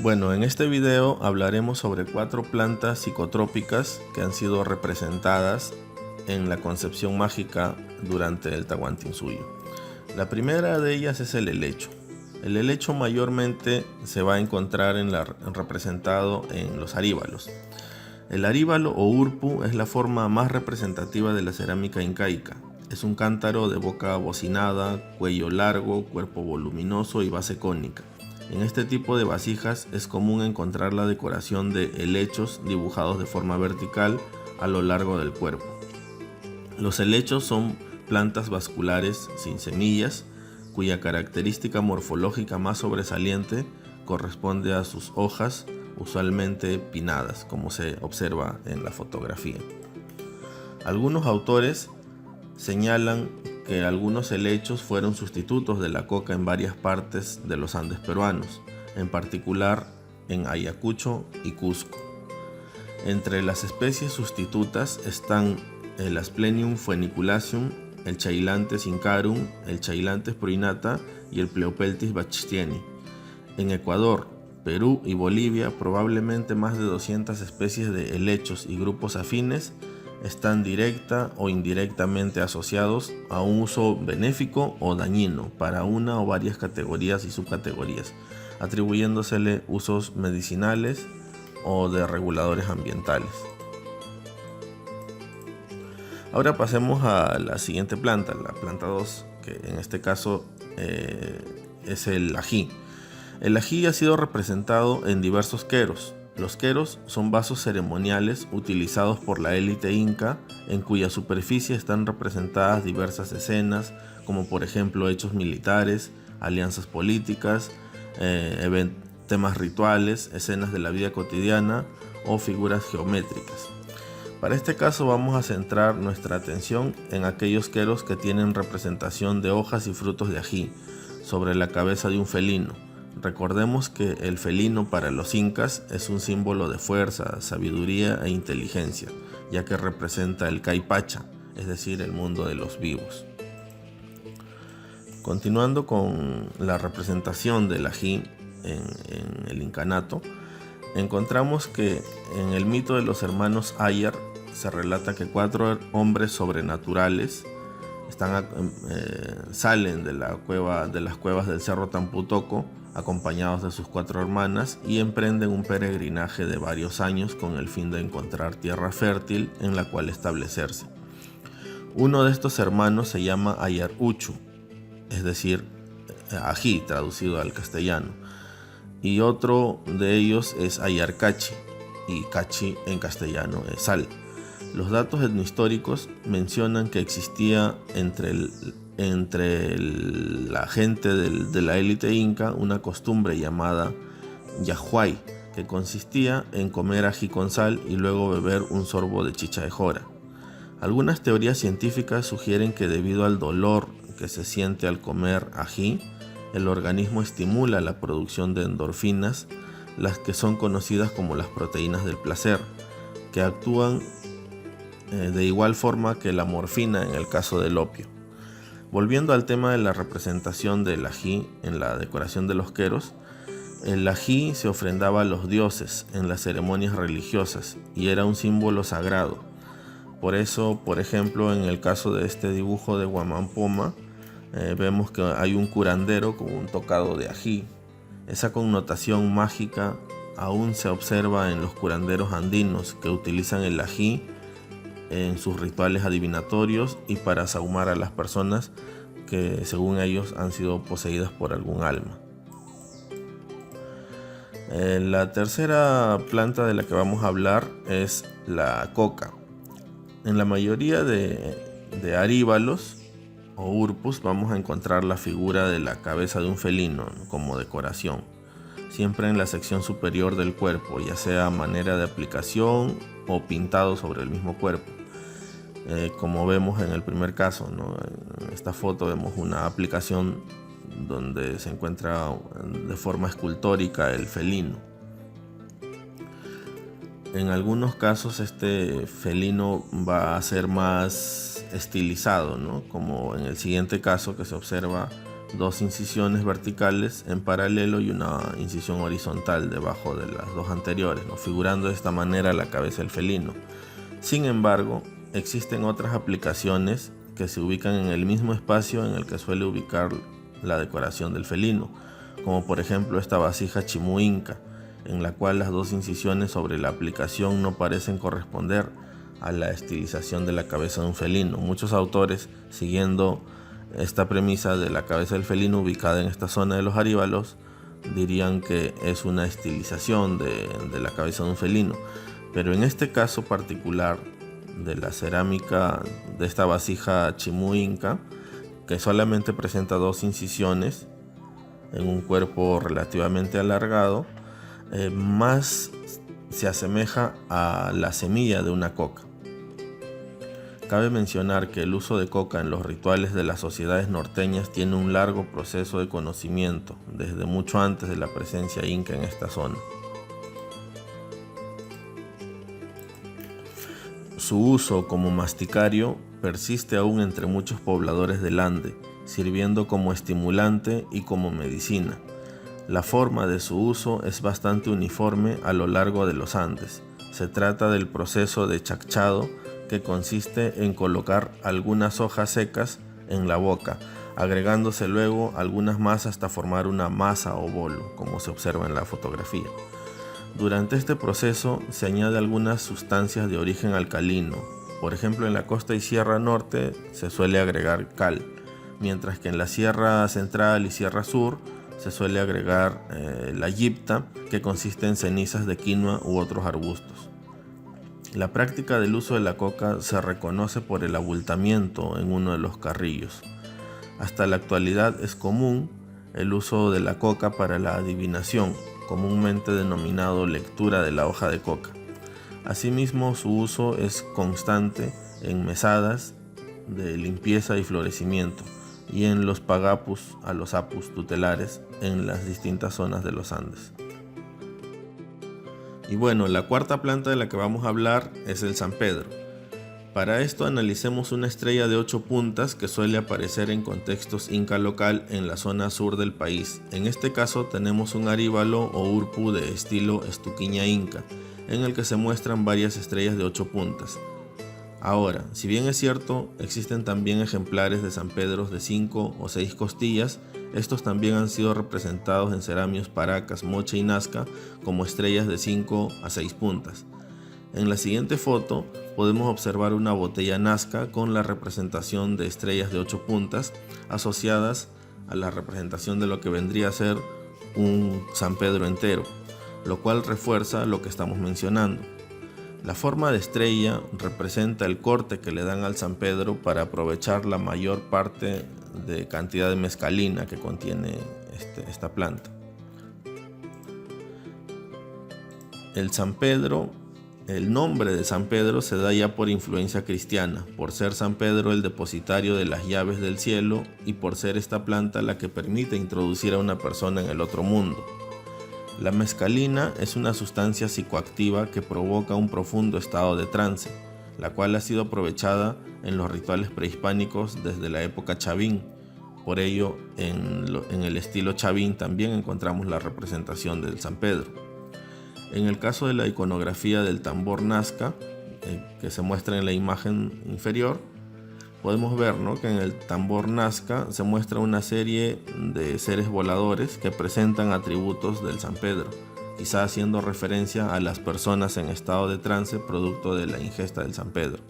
Bueno, en este video hablaremos sobre 4 plantas psicotrópicas que han sido representadas en la concepción mágica durante el Tahuantinsuyo. La primera de ellas es el helecho. El helecho mayormente se va a encontrar representado en los aríbalos. El aríbalo o urpu es la forma más representativa de la cerámica incaica. Es un cántaro de boca bocinada, cuello largo, cuerpo voluminoso y base cónica. En este tipo de vasijas es común encontrar la decoración de helechos dibujados de forma vertical a lo largo del cuerpo. Los helechos son plantas vasculares sin semillas, cuya característica morfológica más sobresaliente corresponde a sus hojas, usualmente pinnadas, como se observa en la fotografía. Algunos autores señalan que algunos helechos fueron sustitutos de la coca en varias partes de los Andes peruanos, en particular en Ayacucho y Cusco. Entre las especies sustitutas están el Asplenium fueniculaceum, el Chailantes incarum, el Chailantes pruinata y el Pleopeltis bachistieni. En Ecuador, Perú y Bolivia, probablemente más de 200 especies de helechos y grupos afines están directa o indirectamente asociados a un uso benéfico o dañino para una o varias categorías y subcategorías, atribuyéndosele usos medicinales o de reguladores ambientales. Ahora pasemos a la siguiente planta, la planta 2, que en este caso es el ají. El ají ha sido representado en diversos queros. Los queros son vasos ceremoniales utilizados por la élite inca, en cuya superficie están representadas diversas escenas, como por ejemplo hechos militares, alianzas políticas, temas rituales, escenas de la vida cotidiana o figuras geométricas. Para este caso vamos a centrar nuestra atención en aquellos queros que tienen representación de hojas y frutos de ají sobre la cabeza de un felino. Recordemos que el felino para los incas es un símbolo de fuerza, sabiduría e inteligencia, ya que representa el Caipacha, es decir, el mundo de los vivos. Continuando con la representación del ají en el incanato, encontramos que en el mito de los hermanos Ayar se relata que 4 hombres sobrenaturales salen de las cuevas del Cerro Tamputoco, acompañados de sus 4 hermanas, y emprenden un peregrinaje de varios años con el fin de encontrar tierra fértil en la cual establecerse. Uno de estos hermanos se llama Ayar Uchu, es decir, ají traducido al castellano, y otro de ellos es Ayar Cachi, y cachi en castellano es sal. Los datos etnohistóricos mencionan que existía entre la gente de la élite inca una costumbre llamada yahuay, que consistía en comer ají con sal y luego beber un sorbo de chicha de jora. Algunas teorías científicas sugieren que debido al dolor que se siente al comer ají, el organismo estimula la producción de endorfinas, las que son conocidas como las proteínas del placer, que actúan de igual forma que la morfina en el caso del opio. Volviendo al tema de la representación del ají en la decoración de los queros, el ají se ofrendaba a los dioses en las ceremonias religiosas y era un símbolo sagrado. Por eso, por ejemplo, en el caso de este dibujo de Huamampoma, vemos que hay un curandero con un tocado de ají. Esa connotación mágica aún se observa en los curanderos andinos, que utilizan el ají en sus rituales adivinatorios y para sahumar a las personas que según ellos han sido poseídas por algún alma. La tercera planta de la que vamos a hablar es la coca. En la mayoría de aríbalos o urpus vamos a encontrar la figura de la cabeza de un felino como decoración, siempre en la sección superior del cuerpo, ya sea a manera de aplicación o pintado sobre el mismo cuerpo. Como vemos en el primer caso, ¿no? En esta foto vemos una aplicación donde se encuentra de forma escultórica el felino. En algunos casos este felino va a ser más estilizado, ¿no? Como en el siguiente caso, que se observa 2 incisiones verticales en paralelo y una incisión horizontal debajo de las 2 anteriores, ¿no?, figurando de esta manera la cabeza del felino. Sin embargo, existen otras aplicaciones que se ubican en el mismo espacio en el que suele ubicar la decoración del felino, como por ejemplo esta vasija chimú inca, en la cual las 2 incisiones sobre la aplicación no parecen corresponder a la estilización de la cabeza de un felino. Muchos autores, siguiendo esta premisa de la cabeza del felino ubicada en esta zona de los aríbalos, dirían que es una estilización de la cabeza de un felino. Pero en este caso particular de la cerámica de esta vasija chimú inca, que solamente presenta 2 incisiones en un cuerpo relativamente alargado, más se asemeja a la semilla de una coca. Cabe mencionar que el uso de coca en los rituales de las sociedades norteñas tiene un largo proceso de conocimiento, desde mucho antes de la presencia inca en esta zona. Su uso como masticario persiste aún entre muchos pobladores del Ande, sirviendo como estimulante y como medicina. La forma de su uso es bastante uniforme a lo largo de los Andes. Se trata del proceso de chacchado, que consiste en colocar algunas hojas secas en la boca, agregándose luego algunas más hasta formar una masa o bolo, como se observa en la fotografía. Durante este proceso se añade algunas sustancias de origen alcalino. Por ejemplo, en la costa y sierra norte se suele agregar cal, mientras que en la sierra central y sierra sur se suele agregar la yipta, que consiste en cenizas de quinoa u otros arbustos. La práctica del uso de la coca se reconoce por el abultamiento en uno de los carrillos. Hasta la actualidad es común el uso de la coca para la adivinación, comúnmente denominado lectura de la hoja de coca. Asimismo, su uso es constante en mesadas de limpieza y florecimiento, y en los pagapus a los apus tutelares en las distintas zonas de los Andes. Y bueno, la cuarta planta de la que vamos a hablar es el San Pedro. Para esto analicemos una estrella de 8 puntas que suele aparecer en contextos inca local en la zona sur del país. En este caso tenemos un aríbalo o urpu de estilo estuquiña inca, en el que se muestran varias estrellas de 8 puntas. Ahora, si bien es cierto, existen también ejemplares de San Pedros de 5 o 6 costillas, estos también han sido representados en ceramios Paracas, Moche y Nazca como estrellas de 5 a 6 puntas. En la siguiente foto podemos observar una botella Nazca con la representación de estrellas de 8 puntas asociadas a la representación de lo que vendría a ser un San Pedro entero, lo cual refuerza lo que estamos mencionando. La forma de estrella representa el corte que le dan al San Pedro para aprovechar la mayor parte de cantidad de mescalina que contiene esta planta. El nombre de San Pedro se da ya por influencia cristiana, por ser San Pedro el depositario de las llaves del cielo y por ser esta planta la que permite introducir a una persona en el otro mundo. La mescalina es una sustancia psicoactiva que provoca un profundo estado de trance, la cual ha sido aprovechada en los rituales prehispánicos desde la época chavín. Por ello, en el estilo chavín también encontramos la representación del San Pedro. En el caso de la iconografía del tambor Nazca, que se muestra en la imagen inferior, podemos ver, ¿no?, que en el tambor Nazca se muestra una serie de seres voladores que presentan atributos del San Pedro, quizá haciendo referencia a las personas en estado de trance producto de la ingesta del San Pedro.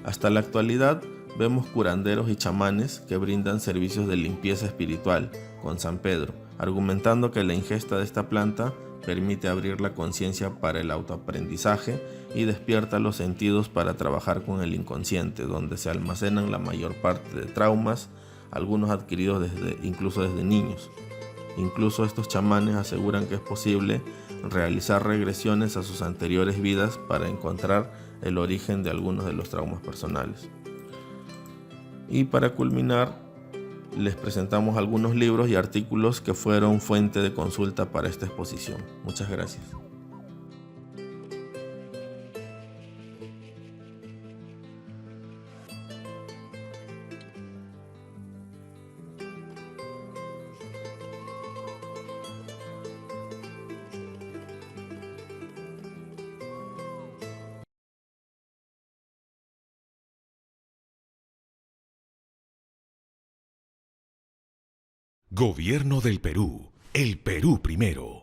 Hasta la actualidad vemos curanderos y chamanes que brindan servicios de limpieza espiritual con San Pedro, argumentando que la ingesta de esta planta permite abrir la conciencia para el autoaprendizaje y despierta los sentidos para trabajar con el inconsciente, donde se almacenan la mayor parte de traumas, algunos adquiridos incluso desde niños. Incluso estos chamanes aseguran que es posible realizar regresiones a sus anteriores vidas para encontrar el origen de algunos de los traumas personales. Y para culminar, les presentamos algunos libros y artículos que fueron fuente de consulta para esta exposición. Muchas gracias. Gobierno del Perú. El Perú primero.